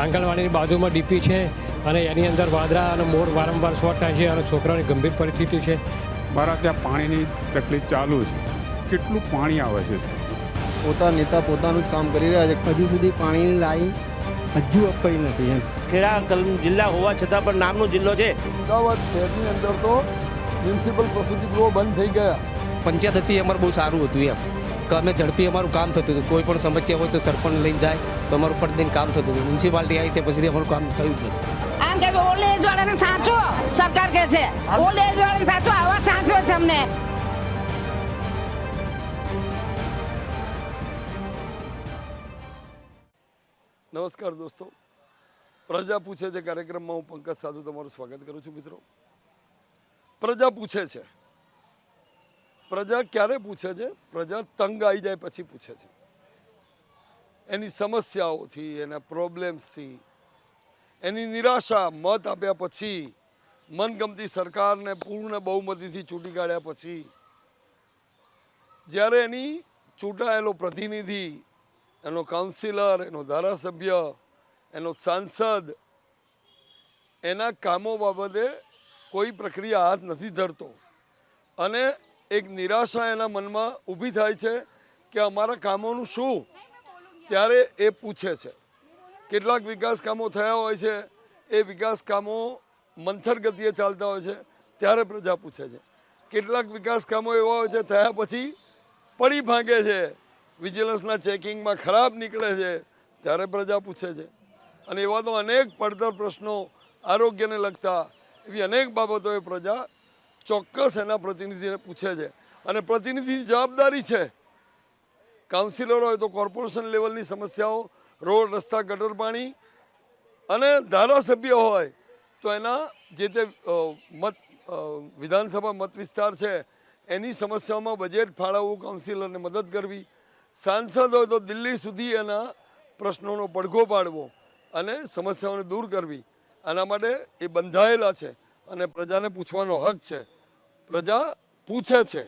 આંગણવાડીની બાજુમાં ડીપી છે અને એની અંદર વાંદરા અને મોર વારંવાર શોર્ટ થાય છે અને છોકરાઓની ગંભીર પરિસ્થિતિ છે. મારા ત્યાં પાણીની તકલીફ ચાલુ છે. કેટલું પાણી આવે છે? નેતા પોતાનું જ કામ કરી રહ્યા છે. હજુ સુધી પાણીની લાઈન હજુ અપાઈ નથી એમ. ખેડા જિલ્લા હોવા છતાં પણ નામનો જિલ્લો છે. અમદાવાદ શહેરની અંદર તો મ્યુનિસિપલ પ્રસૂતિ ગૃહો બંધ થઈ ગયા. પંચાયત હતી અમારું બહુ સારું હતું એમ કે અમે ઝડપી અમારું કામ થતું હતું. કોઈ પણ સમસ્યા હોય તો સરપંચ લઈને જાય તો અમારું પટદીન કામ થતું હતું. મ્યુનિસિપાલિટી આવી તે પછી અમારું કામ થયું જ નથી. આમ કે ઓલ્ડ એજ વાળાને સાચો સરકાર કહે છે, ઓલ્ડ એજ વાળાને સાચો આવા સાચો છે અમને. નમસ્કાર દોસ્તો, પ્રજા પૂછે છે કાર્યક્રમમાં હું પંકજ સાધુ તમારું સ્વાગત કરું છું. મિત્રો, પ્રજા પૂછે છે. પ્રજા ક્યારે પૂછે છે? પ્રજા તંગ આવી જાય પછી પૂછે છે. એની સમસ્યાઓથી, એના પ્રોબ્લેમ્સથી, એની નિરાશા મત આપ્યા પછી, મનગમતી સરકારને પૂર્ણ બહુમતીથી ચૂંટી કાઢ્યા પછી, જ્યારે એની ચૂંટાયેલો પ્રતિનિધિ, એનો કાઉન્સિલર, એનો ધારાસભ્ય, એનો સાંસદ એના કામો બાબતે કોઈ પ્રક્રિયા હાથ નથી ધરતો અને એક નિરાશા એના મનમાં ઊભી થાય છે કે અમારા કામોનું શું, ત્યારે એ પૂછે છે. કેટલાક વિકાસ કામો થયા હોય છે, એ વિકાસ કામો મંથર ગતિએ ચાલતા હોય છે, ત્યારે પ્રજા પૂછે છે. કેટલાક વિકાસ કામો એવા હોય છે થયા પછી પડી ભાંગે છે, વિજિલન્સના ચેકિંગમાં ખરાબ નીકળે છે, ત્યારે પ્રજા પૂછે છે. અને એવા તો અનેક પડતર પ્રશ્નો, આરોગ્યને લગતા એવી અનેક બાબતોએ પ્રજા ચોક્કસ એના પ્રતિનિધિને પૂછે છે. અને પ્રતિનિધિની જવાબદારી છે, કાઉન્સિલર હોય તો કોર્પોરેશન લેવલની સમસ્યાઓ, રોડ, રસ્તા, ગટર પાણી, અને ધારાસભ્ય હોય તો એના જે તે વિધાનસભા મત વિસ્તાર છે એની સમસ્યાઓમાં બજેટ ફાળવવું, કાઉન્સિલરને મદદ કરવી, સાંસદ હોય તો દિલ્હી સુધી એના પ્રશ્નોનો પડઘો પાડવો અને સમસ્યાઓને દૂર કરવી. આના માટે એ બંધાયેલા છે અને પ્રજાને પૂછવાનો હક છે. પ્રજા પૂછે છે.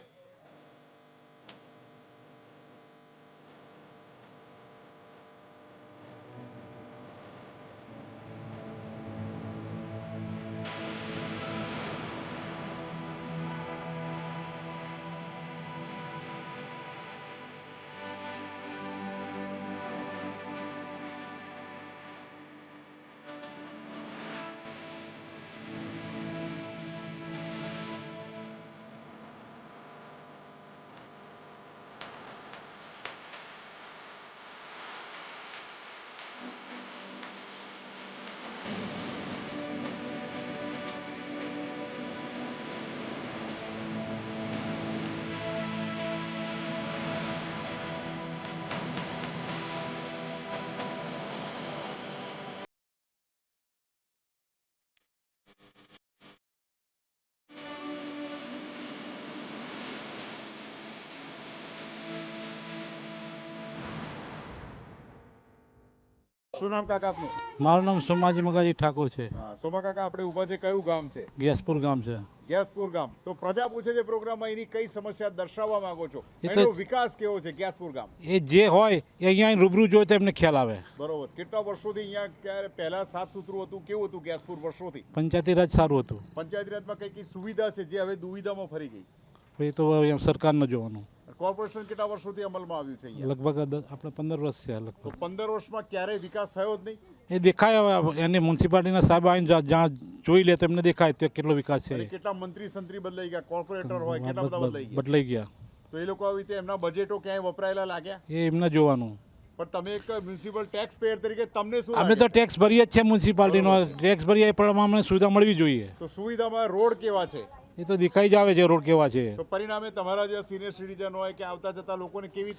શું નામ કાકા આપનું? મારું નામ સોમાજી મગાજી ઠાકોર છે. સોમા કાકા, આપણે ઊભા છે, કયું ગામ છે? ગેસપુર ગામ છે. ગેસપુર ગામ. તો પ્રજા પૂછે છે પ્રોગ્રામમાં એની કઈ સમસ્યા દર્શાવવા માંગો છો? એ તો એનો વિકાસ કેવો છે ગેસપુર ગામ? એ જે હોય એ અહીંયા રૂબરૂ જોઈએ તો એમને ખ્યાલ આવે. બરોબર. કેટલા વર્ષોથી અહીંયા ક્યારે પહેલા સાફ સુથરું હતું, કેવું હતું ગેસપુર વર્ષોથી? પંચાયતી રાજ સારું હતું. પંચાયતી રાજમાં કઈ કઈ સુવિધા છે જે હવે દુવિધામાં ફરી ગઈ? એ તો એમ સરકારને જોવાનું. કોર્પોરેશન કેટલા વર્ષોથી અમલમાં આવ્યું છે અહીંયા? લગભગ આપણે 15 વર્ષ છે. તો લગભગ 15 વર્ષમાં ક્યારેય વિકાસ થયો જ નહીં? એ દેખાય હવે એને મ્યુનિસિપાલિટીના સાહેબ આવીને જ્યાં જોઈ લે તો એમને દેખાય તે કેટલો વિકાસ છે. કેટલા મંત્રી સંત્રી બદલાઈ ગયા, કોર્પોરેટર હોય કેટલા બધા બદલાઈ ગયા. તો એ લોકો આવી રીતે એમના બજેટો ક્યાંય વપરાયેલા લાગ્યા? એ એમને જોવાનું. પણ તમે એક મ્યુનિસિપલ ટેક્સ પેયર તરીકે તમને શું? અમે તો ટેક્સ ભરીએ જ છે મ્યુનિસિપાલિટીનો. ટેક્સ ભરીએ એ પ્રમાણે અમને સુવિધા મળવી જોઈએ. તો સુવિધામાં રોડ કેવા છે? એ તો દેખાઈ જ આવે છે રોડ કેવા છે. તો પરિણામે તમારા જે સિનિયર સિટીઝન હોય કે આવતા જતા લોકોને કેવી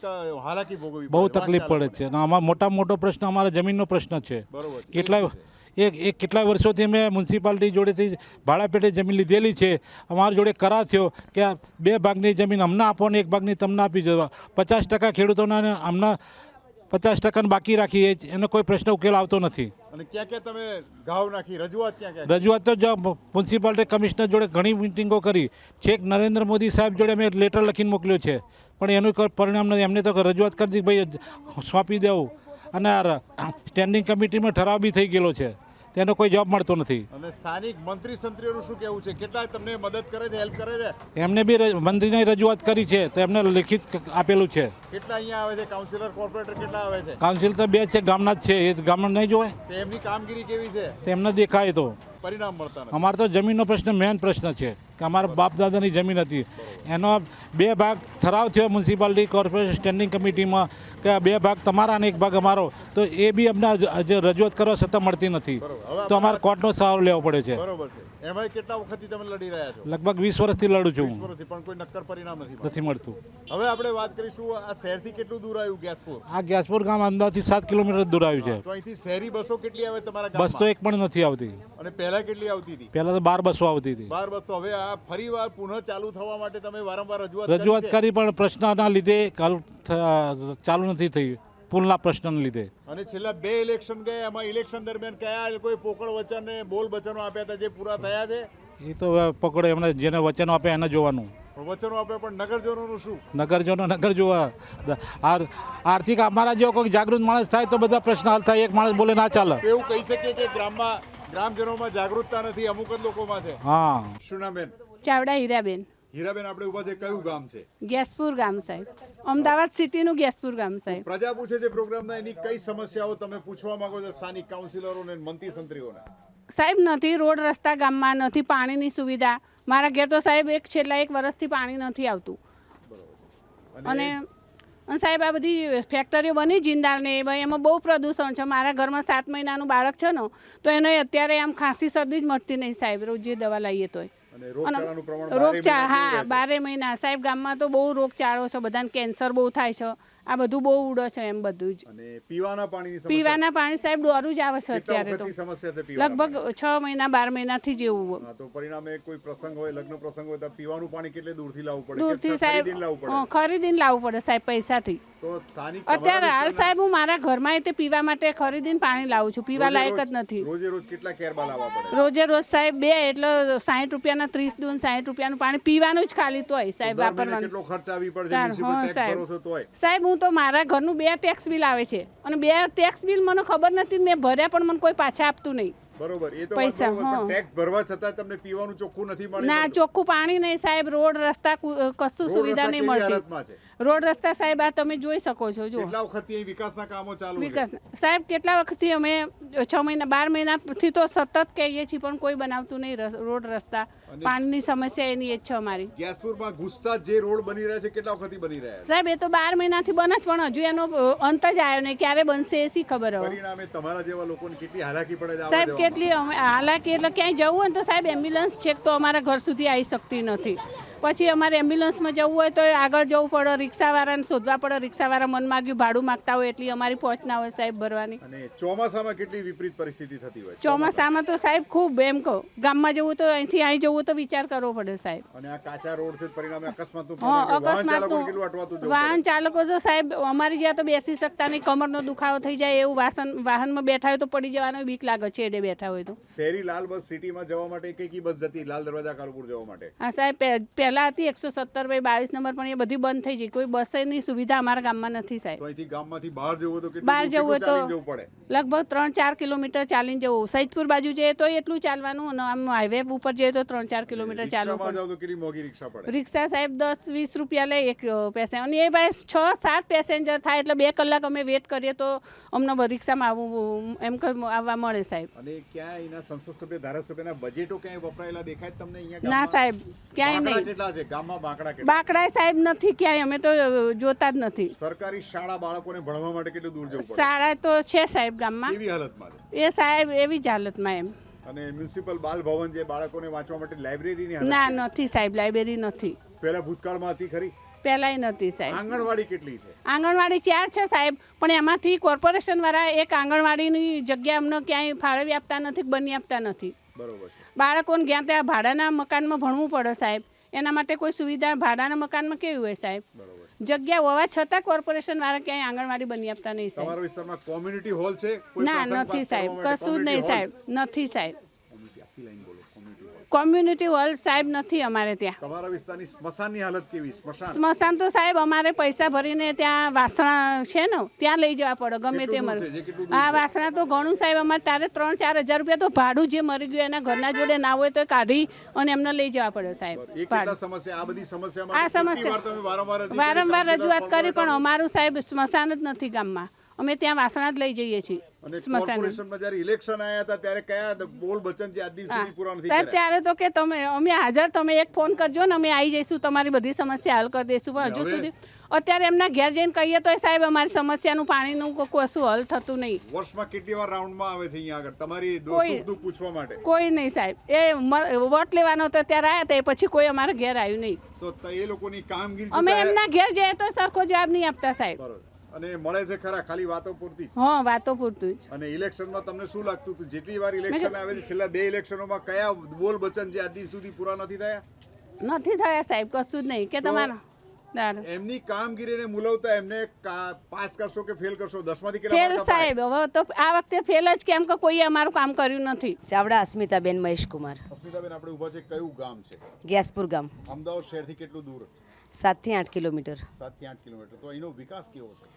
હાલાકી ભોગવવી? બહુ તકલીફ પડે છે. આમાં મોટો પ્રશ્ન અમારા જમીનનો પ્રશ્ન છે. કેટલાય વર્ષોથી અમે મ્યુનિસિપાલિટી જોડેથી ભાડા પેટે જમીન લીધેલી છે. અમારી જોડે કરાર થયો કે 2 ભાગની જમીન અમને આપો ને 1 ભાગની તમને આપી દો. 50% ખેડૂતોને અમને 50% બાકી રાખી, એનો કોઈ પ્રશ્ન ઉકેલ આવતો નથી. અને ક્યાં ક્યાં તમે ઘાવ નાખી? રજૂઆત ક્યાં? રજૂઆત તો મ્યુનિસિપાલિટી કમિશનર જોડે ઘણી મિટિંગો કરી. છેક નરેન્દ્ર મોદી સાહેબ જોડે મેં લેટર લખીને મોકલ્યો છે, પણ એનું કોઈ પરિણામ નથી. એમને તો રજૂઆત કરી દીધી, ભાઈ સોંપી દેવું. અને સ્ટેન્ડિંગ કમિટીમાં ઠરાવ બી થઈ ગયેલો છે, તેનો કોઈ જવાબ મળતો નથી. અને સ્થાનિક મંત્રી સંત્રીઓનું શું કહેવું છે? કેટલા તમને મદદ કરે છે, હેલ્પ કરે છે? એમને બી મંત્રીને રજૂઆત કરી છે તો એમને લિખિત આપેલું છે. કેટલા અહીંયા આવે છે? કાઉન્સિલર, કોર્પોરેટર કેટલા આવે છે? કાઉન્સિલ તો 2 છે, ગામના જ છે. એ ગામમાં નહીં જોવે, તો એમની કામગીરી કેવી છે? તેમને દેખાય તો. પરિણામ મળતા નથી. અમારો તો જમીનનો પ્રશ્ન મેઇન પ્રશ્ન છે કે અમારા બાપ દાદાની જમીન હતી, એનો 2 ભાગ ઠરાવ થયો મ્યુનિસિપાલિટી કોર્પોરેશન સ્ટેન્ડિંગ કમિટીમાં કે 2 ભાગ તમારા અને 1 ભાગ અમારો, તો એ બી અમને જે રજૂઆત કરવા છતાં મળતી નથી. તો અમારે કોર્ટનો સહારો લેવો પડે છે. બરોબર છે. એમાં કેટલા વખતથી તમે લડી રહ્યા છો? લગભગ 20 વર્ષથી લડું છું. 20 વર્ષથી પણ કોઈ નક્કર પરિણામ નથી નથી મળતું. હવે આપણે વાત કરીશું આ શહેરથી કેટલું દૂર આવ્યું ગેસપુર? આ ગેસપુર ગામ અંદાજથી 7 કિલોમીટર દૂર આવ્યું છે. તો અહીંથી શહેરી બસો કેટલી આવે તમારા બસ તો ગામમાં? એક પણ નથી આવતી. અને પહેલા કેટલી આવતી હતી? પહેલા તો 12 બસો આવતી હતી. 12 બસો. હવે આ ફરીવાર પુનઃ ચાલુ થવા માટે તમે વારંવાર રજૂઆત કરી પણ પ્રશ્નના લીધે ચાલુ નથી થઈ, પુલના પ્રશ્નના લીધે. અને છેલ્લા 2 ઇલેક્શન ગયા, એમાં ઇલેક્શન દરમિયાન કયા કોઈ પોકળ વચન ને બોલ વચનો આપ્યા હતા જે પૂરા થયા છે? એ તો પકડો, એમને જેને વચનો આપે એને જોવાનું. વચનો આપ્યા પણ નગરજનોનું શું? નગર જોવા. આર્થિક અમારા જેવો કોઈ જાગૃત માણસ થાય તો બધા પ્રશ્ન હલ થાય. એક માણસ બોલે ના ચાલે. તો એવું કહી શકીએ કે ગ્રામજનોમાં જાગૃતતા નથી, અમુક જ લોકોમાં છે. હા. શું નામ બેન? ચાવડા હીરાબેન. હીરાબેન, આપણે ઉભા છે, કયું ગામ છે? ગેસપુર ગામ સાહેબ, અમદાવાદ સિટીનું ગેસપુર ગામ સાહેબ. પ્રજા પૂછે છે પ્રોગ્રામના, એની કઈ સમસ્યાઓ તમે પૂછવા માંગો છો સ્થાનિક કાઉન્સિલરોને, મંત્રી સંત્રીઓને? સાહેબ નથી રોડ રસ્તા ગામમાં, નથી પાણીની સુવિધા. મારા ઘેર તો સાહેબ છેલ્લા 1 વર્ષથી પાણી નથી આવતું. અને સાહેબ આ બધી ફેક્ટરીઓ બની જિંદાલને, એમાં બહુ પ્રદૂષણ છે. મારા ઘરમાં 7 મહિનાનું બાળક છે ને, તો એને અત્યારે આમ ખાંસી શરદી જ મળતી નહીં સાહેબ, રોજે દવા લાવીએ તોય. રોગચાળો, હા, 12 મહિના સાહેબ. ગામમાં તો બહુ રોગચાળો છે, બધાને કેન્સર બહુ થાય છે. આ બધું બહુ ઉડો છે એમ બધું જ. અને પીવાના પાણી સાહેબ દોરું જ આવે છે અત્યારે તો. લગભગ 6 મહિના 12 મહિનાથી જ એવું. તો પરિણામે કોઈ પ્રસંગ હોય, લગ્ન પ્રસંગ હોય, તો પીવાનું પાણી કેટલે દૂરથી લાવવું પડે? દૂરથી સાહેબ ખરીદીને લાવવું પડે સાહેબ, પૈસાથી. તો સ્થાનિક અત્યારે હાલ સાહેબ હું મારા ઘરમાં તે પીવા માટે ખરીદીને પાણી લાવું છું, પીવા લાયક જ નથી. રોજે રોજ કેટલા કેરબા લાવવા પડે? રોજે રોજ સાહેબ 2 એટલે 60 રૂપિયાના 30 દૂન 60 રૂપિયાનું પાણી પીવાનું જ ખાલી તોય સાહેબ વાપરવાનું. કેટલો ખર્ચ આવી પડે મ્યુનિસિપલ ટેક્સ ભરો છો તોય? સાહેબ હું તો મારા ઘરનું 2 ટેક્સ બિલ આવે છે, અને 2 ટેક્સ બિલ મને ખબર નથી, મેં ભર્યા પણ મને કોઈ પાછા આપતું નહીં. બરોબર, એ તો પૈસા ટેક્સ ભરવા છતાં તમને પીવાનું ચોખ્ખું નથી મળતું? ના, ચોખ્ખું પાણી નહીં સાહેબ. રોડ રસ્તા કશું સુવિધા નહીં મળતી. રોડ રસ્તા સાહેબ આ તમે જોઈ શકો છો. જો કેટલા વખતથી વિકાસના કામો ચાલુ છે? વિકાસ સાહેબ કેટલા વખતથી અમે 6 મહિના 12 મહિનાથી તો સતત કહીએ છીએ, પણ કોઈ બનાવતું નહીં રોડ રસ્તા. પાણીની સમસ્યા એની એ જ છે અમારી. ગેસપુરમાં ઘૂસતા જે રોડ બની રહ્યા છે, કેટલા વખતથી બની રહ્યા છે? સાહેબ એ તો 12 મહિનાથી બને જ, પણ હજુ એનો અંત જ આવ્યો નહીં. ક્યારે બનશે એ શી ખબર હવે. પરિણામે તમારા જેવા લોકોને કેટલી હાલાકી પડે છે સાહેબ. કેટલી હાલાકી એટલે ક્યાંય જવું હોય તો સાહેબ એમ્બ્યુલન્સ છેક તો અમારા ઘર સુધી આવી શકતી નથી. પછી અમારે એમ્બ્યુલન્સમાં જવું હોય તો આગળ જવું પડે, રિક્ષાવાળાને શોધવા પડે. રિક્ષાવાળા મન માગ્યું ભાડું માગતા હોય એટલી અમારી પહોંચ ના હોય સાહેબ ભરવાની. અને ચોમાસામાં કેટલી વિપરીત પરિસ્થિતિ થતી હોય? ચોમાસામાં તો સાહેબ ખૂબ એમ કહો, ગામમાં જવું તો અહીંથી અહીં જવું તો વિચાર કરવો પડે સાહેબ. અને આ કાચા રોડ છે, પરિણામે અકસ્માતનું વાહન ચાલકો જો સાહેબ અમારી જ્યાં તો બેસી શકતા નહીં, કમરનો દુખાવો થઈ જાય એવું. વાહનમાં બેઠા હોય તો પડી જવાનો બીક લાગે છે, એડે બેઠા હોય તો. શહેરી લાલ બસ સિટીમાં જવા માટે કઈ બસ જતી લાલ દરવાજા કાલુપુર જવા માટે? હા સાહેબ, પહેલા હતી 117/22 નંબર, પણ એ બધી બંધ થઈ ગઈ. કોઈ બસની સુવિધા અમારા ગામમાં નથી સાહેબ. તો અહીંથી ગામમાંથી બહાર જવું તો બહાર જવું હોય તો લગભગ 3-4 કિલોમીટર ચાલીને જવું. સૈદપુર બાજુ જઈએ તો એટલું ચાલવાનું, અને આમ હાઈવે ઉપર જઈએ તો 3-4 કિલોમીટર ચાલવું પડે. કેટલી મોંઘી રિક્ષા પડે? રિક્ષા સાહેબ 10-20 રૂપિયા લે એક પેસેન્જર, અને એ ભાઈ 6-7 પેસેન્જર થાય એટલે 2 કલાક અમે વેટ કરીએ તો અમને રિક્ષામાં આવવું એમ આવવા મળે સાહેબ. અને ક્યાં એના સંસદ સભ્ય ધારાસભ્યના બજેટો ક્યાંય વપરાયેલા દેખાય તમને અહીંયા? ના સાહેબ, ક્યાંય નહીં. કેટલા છે ગામમાં બાકડા? બાકડા સાહેબ નથી ક્યાંય, અમે તો જોતા જ નથી. સરકારી શાળા બાળકોને ભણવા માટે કેટલું દૂર જવું પડે? શાળા તો છે સાહેબ ગામમાં. કેવી હાલતમાં? એ સાહેબ એવી જ હાલતમાં એમ. અને મ્યુનિસિપલ બાલ ભવન જે બાળકોને વાંચવા માટે લાઇબ્રેરીની હાલત? ના, નથી સાહેબ, લાઇબ્રેરી નથી. પહેલા ભૂતકાળમાં હતી ખરી? પહેલાંય નથી સાહેબ. આંગણવાડી કેટલી છે? આંગણવાડી 4 છે સાહેબ, પણ એમાંથી કોર્પોરેશન વાળા એક આંગણવાડીની જગ્યા અમને ક્યાંય ફાળવી આપતા નથી, બની આપતા નથી. બરોબર છે. બાળકોને જ્યાં ત્યાં ભાડાના મકાનમાં ભણવું પડે સાહેબ. એના માટે કોઈ સુવિધા ભાડાના મકાનમાં કેવી હોય સાહેબ? જગ્યા હોવા છતાં કોર્પોરેશન વાળા ક્યાંય આંગણવાડી બની આપતા નહીં સાહેબ. તમારા વિસ્તારમાં કોમ્યુનિટી હોલ છે? ના, નથી સાહેબ, કશું જ નહીં સાહેબ, નથી સાહેબ. કોમ્યુનિટી હોલ સાહેબ નથી અમારે ત્યાં. તમારા વિસ્તારની સ્મશાનની હાલત કેવી? સ્મશાન તો સાહેબ અમારે પૈસા ભરીને ત્યાં વાસણા છે ને ત્યાં લઈ જવા પડે ગમે તે મરે. હા વાસણા તો ઘણું સાહેબ અમારે તારે 3-4 હજાર રૂપિયા તો ભાડું જે મરી ગયું એના ઘરના જોડે ના હોય તો કાઢી અને એમને લઈ જવા પડે સાહેબ ભાડું. આ સમસ્યા વારંવાર રજૂઆત કરી પણ અમારું સાહેબ સ્મશાન જ નથી ગામમાં. અમે ત્યાં વાસણા જ લઈ જઈએ છીએ સ્મશાન. ઇલેક્શન આવ્યા હતા ત્યારે કયા બોલ વચન જે આજ દિવસ સુધી પૂરા નથી સાહેબ ત્યારે તો કે અમે હાજર, તમે એક ફોન કરજો ને અમે આવી જઈશું, તમારી બધી સમસ્યા હલ કરી દઈશું. પણ હજુ સુધી અત્યારે એમના ઘેર જઈને કહીએ તો સાહેબ અમારી સમસ્યાનું પાણીનું કશું હલ થતું નહીં. વર્ષમાં કેટલી વાર રાઉન્ડમાં આવે છે અહીંયા આગળ તમારી દુઃખ પૂછવા માટે? કોઈ નહીં સાહેબ. એ વોટ લેવાનો હતો ત્યારે આવ્યા હતા, પછી કોઈ અમારા ઘેર આવ્યું નહીં. તો એ લોકોની કામગીરી અમે એમના ઘેર જઈએ તો સરખો જવાબ નહીં આપતા સાહેબ. અને મળે છે ખરા ખાલી વાતો પૂરતી? હા વાતો પૂરતું જ. અને ઇલેક્શનમાં તમને શું લાગતું હતું જેટલી વાર ઇલેક્શન આવે છે છેલ્લા 2 ઇલેક્શનોમાં કયા બોલ વચન જે આજ દિવસ સુધી પૂરા નથી થયા? નથી થયા સાહેબ, કશું જ નહીં. કે તમારા એમની કામગીરીને મુલવતા એમને પાસ કરશો કે ફેલ કરશો? 10માંથી કેટલા ફેલ સાહેબ? હવે તો આ વખતે ફેલ જ, કેમ કે કોઈ અમારું કામ કર્યું નથી. ચાવડા અસ્મિતાબેન મહેશકુમાર. અસ્મિતાબેન, આપણે ઊભા છે કયું ગામ છે? ગેસપુર ગામ. અમદાવાદ શહેરથી કેટલું દૂર? 7 થી 8 કિલોમીટર. 7 થી 8 કિલોમીટર. તો અહીંનો વિકાસ કેવો છે?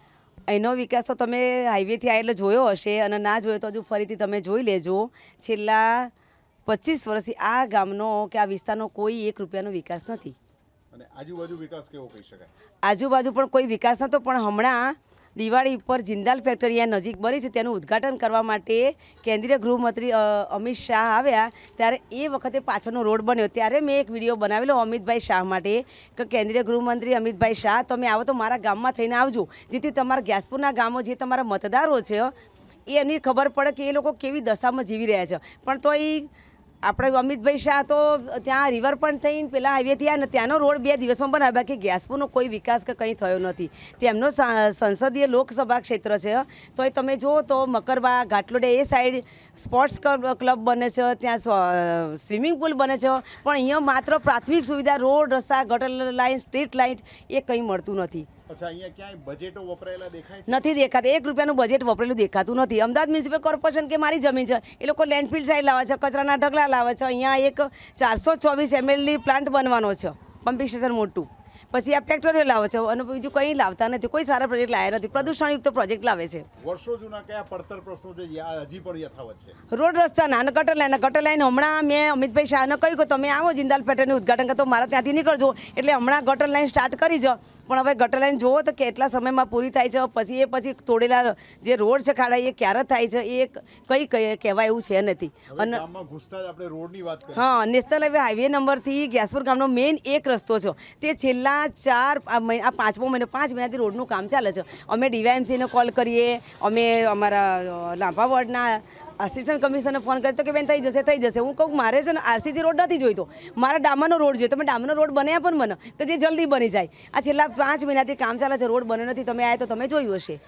અહીંનો વિકાસ તો તમે હાઈવેથી આ એટલે જોયો હશે, અને ના જોયો તો હજુ ફરીથી તમે જોઈ લેજો. છેલ્લા 25 વર્ષથી આ ગામનો કે આ વિસ્તારનો કોઈ 1 રૂપિયાનો વિકાસ નથી. અને આજુબાજુ વિકાસ કેવો કહી શકાય? આજુબાજુ પણ કોઈ વિકાસ નહોતો, પણ હમણાં દિવાળી પર જિંદાલ ફેક્ટરી અહીંયા નજીક બની છે, તેનું ઉદ્ઘાટન કરવા માટે કેન્દ્રીય ગૃહમંત્રી અમિત શાહ આવ્યા ત્યારે એ વખતે પાછળનો રોડ બન્યો. ત્યારે મેં એક વિડીયો બનાવેલો અમિતભાઈ શાહ માટે કે કેન્દ્રીય ગૃહમંત્રી અમિતભાઈ શાહ, તમે આવો તો મારા ગામમાં થઈને આવજો, જેથી તમારા ગેસપુરના ગામો જે તમારા મતદારો છે એની ખબર પડે કે એ લોકો કેવી દશામાં જીવી રહ્યા છે. પણ તો એ આપણે અમિતભાઈ શાહ તો ત્યાં રિવરફ્રન્ટ થઈને પેલા હાઈવેથી આવ્યા ને ત્યાંનો રોડ 2 દિવસમાં બનાવ્યા, કે ગેસપુરનો કોઈ વિકાસ કે કંઈ થયો નથી. તેમનો સંસદીય લોકસભા ક્ષેત્ર છે, તો એ તમે જુઓ તો મકરબા ઘાટલોડે એ સાઈડ સ્પોર્ટ્સ ક્લબ બને છે, ત્યાં સ્વિમિંગ પુલ બને છે, પણ અહીંયા માત્ર પ્રાથમિક સુવિધા રોડ, રસ્તા, ગટર લાઇન, સ્ટ્રીટ લાઇટ એ કંઈ મળતું નથી. અહીંયા ક્યાંય બજેટો વપરાયેલા દેખાય છે? નથી દેખાતા. 1 રૂપિયાનું બજેટ વપરાયેલું દેખાતું નથી. અમદાવાદ મ્યુનિસિપલ કોર્પોરેશન કે મારી જમીન છે, એ લોકો લેન્ડફિલ સાઈડ લાવે છે, કચરાના ઢગલા લાવે છે. અહીંયા એક 424 ml પ્લાન્ટ બનવાનો છે, પમ્પિંગ સ્ટેશન મોટું. પછી આ ફેક્ટરીઓ લાવે છે અને બીજું કંઈ લાવતા નથી. કોઈ સારા પ્રોજેક્ટ લાવ્યા નથી. પ્રદૂષણયુક્ત પ્રોજેક્ટ લાવે છે. વર્ષો જૂના કયા પડતર પ્રશ્નો છે હજી પણ યથાવત છે? રોડ રસ્તાના અને ગટર લાઈન હમણાં મેં અમિતભાઈ શાહને કહ્યું કે તમે આવો જિંદાલ ફેક્ટરીનું ઉદ્ઘાટન કરતો મારા ત્યાંથી નીકળજો, એટલે હમણાં ગટર લાઈન સ્ટાર્ટ કરી છે. પણ હવે ગટર લાઈન જુઓ તો કેટલા સમયમાં પૂરી થાય છે. પછી તોડેલા જે રોડ છે ખાડા એ ક્યારે થાય છે એ કંઈ કહેવાય એવું છે નથી. અને હા, નેશનલ હાઈવે નંબરથી ગેસપુર ગામનો મેઇન એક રસ્તો છે, તે છેલ્લા 5મો મહિનો 5 મહિનાથી રોડનું કામ ચાલે છે. અમે ડીવાયએમસીને કોલ કરીએ, અમે અમારા લાંભા વોર્ડના આસિસ્ટન્ટ કમિશનરને ફોન કર્યો તો કે બેન થઈ જશે. હું કહું મારે છે ને આરસીસી રોડ નથી જોઈતો, મારે ડામરનો રોડ જોઈએ. તમે ડામરનો રોડ બનાવ્યા પણ મને કે જે જલ્દી બની જાય. આ છેલ્લા 5 મહિનાથી કામ ચાલે છે, રોડ બન્યો નથી. તમે આવ્યા તો તમે જોયું હશે.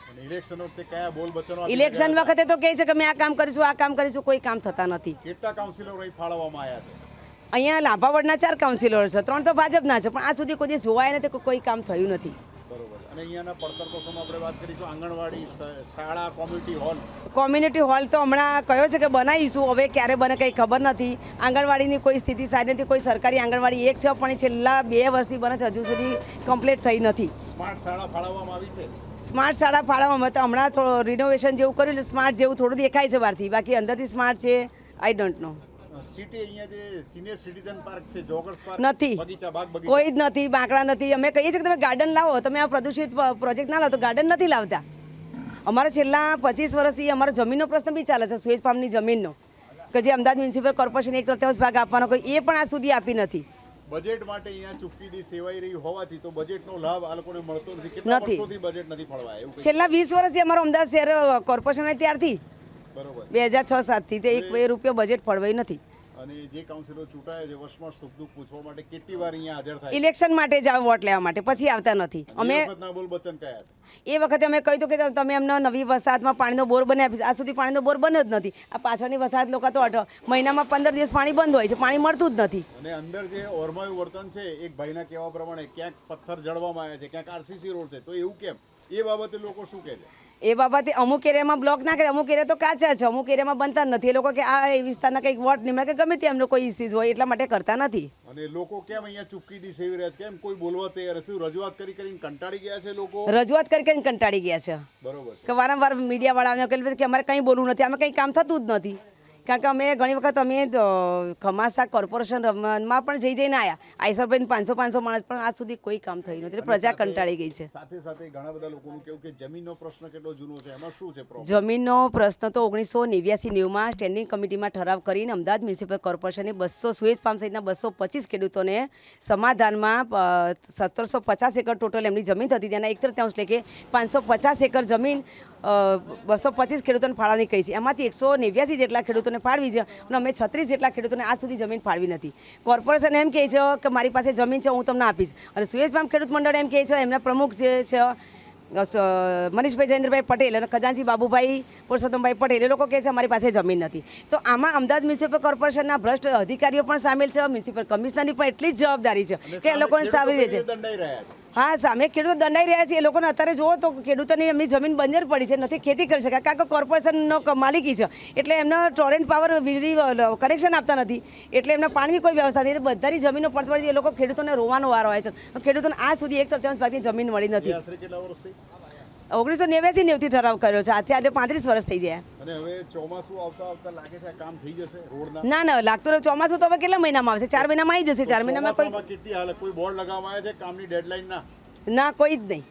ઇલેક્શન વખતે તો કહે છે કે અમે આ કામ કરીશું, કોઈ કામ થતા નથી. કેટલા કાઉન્સિલરો ફાળવવામાં આવ્યા છે? અહીંયા લાંભા વોર્ડના 4 કાઉન્સિલર છે, 3 તો ભાજપના છે, પણ આ સુધી કોઈ દિવસ જોવાય નથી, કોઈ કામ થયું નથી. અને અહીંયાના પડતર પ્રશ્નોમાં આપણે વાત કરીશું. આંગણવાડી, શાળા, કોમ્યુનિટી હોલ તો હમણાં કહ્યો છે કે બનાવીશું, હવે ક્યારે બને કંઈ ખબર નથી. આંગણવાડીની કોઈ સ્થિતિ સારી નથી. કોઈ સરકારી આંગણવાડી એક છે, પણ એ છેલ્લા 2 વર્ષથી બને છે, હજુ સુધી કમ્પ્લીટ થઈ નથી. સ્માર્ટ શાળા ફાળવવામાં આવી છે? સ્માર્ટ શાળા ફાળવવામાં તો હમણાં થોડું રિનોવેશન જેવું કર્યું એટલે સ્માર્ટ જેવું થોડું દેખાય છે બહારથી, બાકી અંદરથી સ્માર્ટ છે આઈ ડોન્ટ નો. સિટી અહીંયા જે સિનિયર સિટીઝન પાર્ક છે, જોગર્સ પાર્ક નથી, કોઈ જ નથી, બાંકડા નથી. અમે કહીએ છીએ કે તમે ગાર્ડન લાવો, તમે આ પ્રદૂષિત પ્રોજેક્ટ ના લાવો, તો ગાર્ડન નથી લાવતા. અમારે છેલ્લા 25 વર્ષથી અમારો જમીનનો પ્રશ્ન બી ચાલે છે, સુએજ પામની જમીનનો, કે જે અમદાવાદ મ્યુનિસિપલ કોર્પોરેશન 1/3 ભાગ આપવાનો કોઈ એ પણ આ સુધી આપી નથી. બજેટ માટે અહીંયા ચૂકીદી સેવાઈ રહી હોવાથી તો બજેટનો લાભ આ લોકોને મળતો નથી. કેટલા વર્ષોથી બજેટ નથી ફળવાય? છેલ્લા 20 વર્ષથી અમારો અમદાવાદ શહેર કોર્પોરેશન ત્યારથી, બરોબર, 2006-7 થી તે 1 રૂપિયો બજેટ ફળવાય નથી. અને જે કાઉન્સિલરો ચૂંટાયા છે વર્ષમાં સુખ દુઃખ પૂછવા માટે કેટલી વાર અહીંયા હાજર થાય? ઇલેક્શન માટે જ આવે, વોટ લેવા માટે, પછી આવતા નથી. અમે બોલ વચન કયા છે? એ વખતે અમે કહ્યું કે તમે અમને નવી વસાહતમાં પાણીનો બોર બનાવી આપીશ. આ સુધી પાણીનો બોર બન્યો જ નથી. આ પાછળની વસાહત લોકો તો મહિનામાં 15 દિવસ પાણી બંધ હોય છે, પાણી મળતું જ નથી. અને અંદર જે ઓરમાયું વર્તન છે, એક ભાઈના કહેવા પ્રમાણે ક્યાંક પથ્થર જળવામાં આવ્યા છે, ક્યાંક આરસીસી રોડ છે, તો એવું કેમ? એ બાબતે લોકો શું કહે છે? એ બાબતે અમુક એરિયામાં બ્લોક ના કરે, અમુક એરિયા તો કાચા છે, અમુક એરિયામાં બનતા જ નથી. એ લોકો કે આ એ વિસ્તારના કંઈક વોટ નિમણે કે ગમે તે એમનો કોઈ ઇસ્યુઝ હોય એટલા માટે કરતા નથી. અને લોકો કેમ અહીંયા ચૂપકીથી સેવી રહ્યા છે? કેમ કોઈ બોલવા તૈયાર? શું રજૂઆત કરીને કંટાળી ગયા છે લોકો? રજૂઆત કરીને કંટાળી ગયા છે બરોબર છે. કે વારંવાર મીડિયાવાળાને કે અમારે કંઈ બોલવું નથી, અમે કંઈ કામ થતું જ નથી. કારણ કે અમે ઘણી વખત અમે ખમાસા કોર્પોરેશનમાં પણ જઈને આવ્યા, આઈસરભાઈ 500 માણસ, પણ આજ સુધી કોઈ કામ થયું નથી. પ્રજા કંટાળી ગઈ છે. સાથે સાથે ઘણા બધા લોકોનું કેવું કે જમીનનો પ્રશ્ન કેટલો જૂનો છે, એમાં શું છે પ્રોબ્લેમ? જમીનનો પ્રશ્ન તો 1989-90માં સ્ટેન્ડિંગ કમિટીમાં ઠરાવ કરીને અમદાવાદ મ્યુનિસિપલ કોર્પોરેશને 200 સુએજ ફાર્મ સહિતના 225 ખેડૂતોને સમાધાનમાં 1750 એકર ટોટલ એમની જમીન થતી, તેના 1/3 એટલે કે 550 એકર જમીન 225 ખેડૂતોને ફાળવણી કહી છે. એમાંથી 189 જેટલા ખેડૂતોને ફાળવી છે અને અમે 36 જેટલા ખેડૂતોને આજ સુધી જમીન ફાળવી નથી. કોર્પોરેશન એમ કહે છે કે મારી પાસે જમીન છે, હું તમને આપીશ, અને સુએજ ફાર્મ ખેડૂત મંડળ એમ કહે છે, એમના પ્રમુખ જે છે મનીષભાઈ જયેન્દ્રભાઈ પટેલ અને ખજાનચી બાબુભાઈ પુરુષોત્તમભાઈ પટેલ, એ લોકો કહે છે અમારી પાસે જમીન નથી. તો આમાં અમદાવાદ મ્યુનિસિપલ કોર્પોરેશનના ભ્રષ્ટ અધિકારીઓ પણ સામેલ છે, મ્યુનિસિપલ કમિશનરની પણ એટલી જ જવાબદારી છે કે એ લોકોને સાવરી રહે છે. હા, સામે ખેડૂતો દંડાઈ રહ્યા છે. એ લોકોને અત્યારે જુઓ તો ખેડૂતોની એમની જમીન બંજર પડી છે, નથી ખેતી કરી શકાય, કારણ કે કોર્પોરેશનનો માલિકી છે, એટલે એમનો ટોરેન્ટ પાવર વીજળી કનેક્શન આપતા નથી, એટલે એમના પાણીની કોઈ વ્યવસ્થા નથી, એટલે બધાની જમીનો પડતી એ લોકો ખેડૂતોને રોવાનો વારો આવે છે. ખેડૂતોને આજ સુધી 1/3 ભાગની જમીન મળી નથી. 1989-90થી ઠરાવ કર્યો છે, આથી આજે 35 વર્ષ થઈ ગયા. અને હવે ચોમાસું આવતા લાગે છે કામ થઈ જશે રોડના? ના, લાગતું નથી. ચોમાસું તો હવે કેટલા મહિનામાં આવશે? 4 મહિનામાં આવી જશે. 4 મહિનામાં કેટલી હાલત? કોઈ બોર્ડ લગાવવામાં આવે છે કામની ડેડલાઇન ના, કોઈ જ નહીં.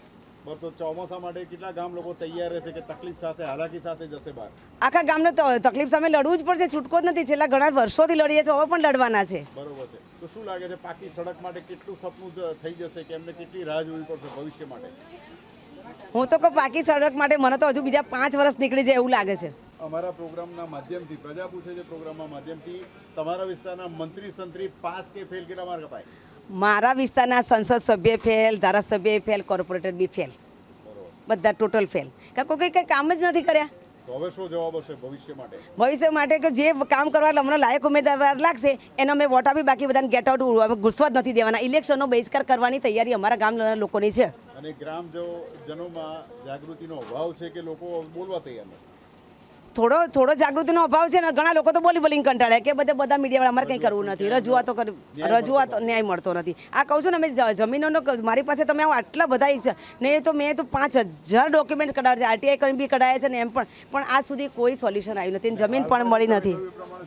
તો ચોમાસા માટે કેટલા ગામ લોકો તૈયાર રહેશે કે તકલીફ સાથે હાલાકી સાથે જશે બહાર? આખા ગામને તકલીફ સામે લડવું જ પડશે, છૂટકો જ નથી. છેલ્લા ઘણા વર્ષોથી લડીએ છીએ, હવે પણ લડવાના છે. બરોબર છે. તો શું લાગે છે પાકી સડક માટે કેટલું સપનું થઈ જશે કે એમને કેટલી રાહ જોવી પડશે ભવિષ્ય માટે? હું તો કહું પાકી સડક માટે મને તો હજુ બીજા 5 વર્ષ નીકળી જાય એવું લાગે છે. અમારા પ્રોગ્રામના માધ્યમથી પ્રજા પૂછે છે, પ્રોગ્રામના માધ્યમથી તમારા વિસ્તારના મંત્રી સંત્રી પાસ કે ફેલ કેટલા માર્ક અપાય? મારા વિસ્તારના સંસદ સભ્ય ફેલ, ધારાસભ્ય ફેલ, કોર્પોરેટર બી ફેલ, બધા ટોટલ ફેલ. કારણ કે કંઈ કામ જ નથી કર્યા. તો હવે શું જવાબ હશે ભવિષ્ય માટે? ભવિષ્ય માટે કે જે કામ કરવા અમને લાયક ઉમેદવાર લાગશે એને અમે વોટ આપી, બાકી બધાને ગેટ આઉટ ઘૂસવા જ નથી દેવાના. ઇલેક્શનનો બહિષ્કાર કરવાની તૈયારી અમારા ગામના લોકોની છે. અને ગ્રામજનોમાં જાગૃતિનો અભાવ છે કે લોકો બોલવા તૈયાર નથી? થોડો જાગૃતિનો અભાવ છે ને. ઘણા લોકો તો બોલીને કંટાળ્યા કે બધા મીડિયાવાળા અમારે કંઈ કરવું નથી, રજૂઆતો ન્યાય મળતો નથી. આ કહું છું ને, અમે જમીનોનો મારી પાસે તમે આટલા બધા છે ને, તો મેં તો 5000 ડોક્યુમેન્ટ કઢાવ્યા છે, આરટીઆઈ કરીને બી કઢાયા છે ને, એમ પણ આજ સુધી કોઈ સોલ્યુશન આવ્યું નથી, જમીન પણ મળી નથી.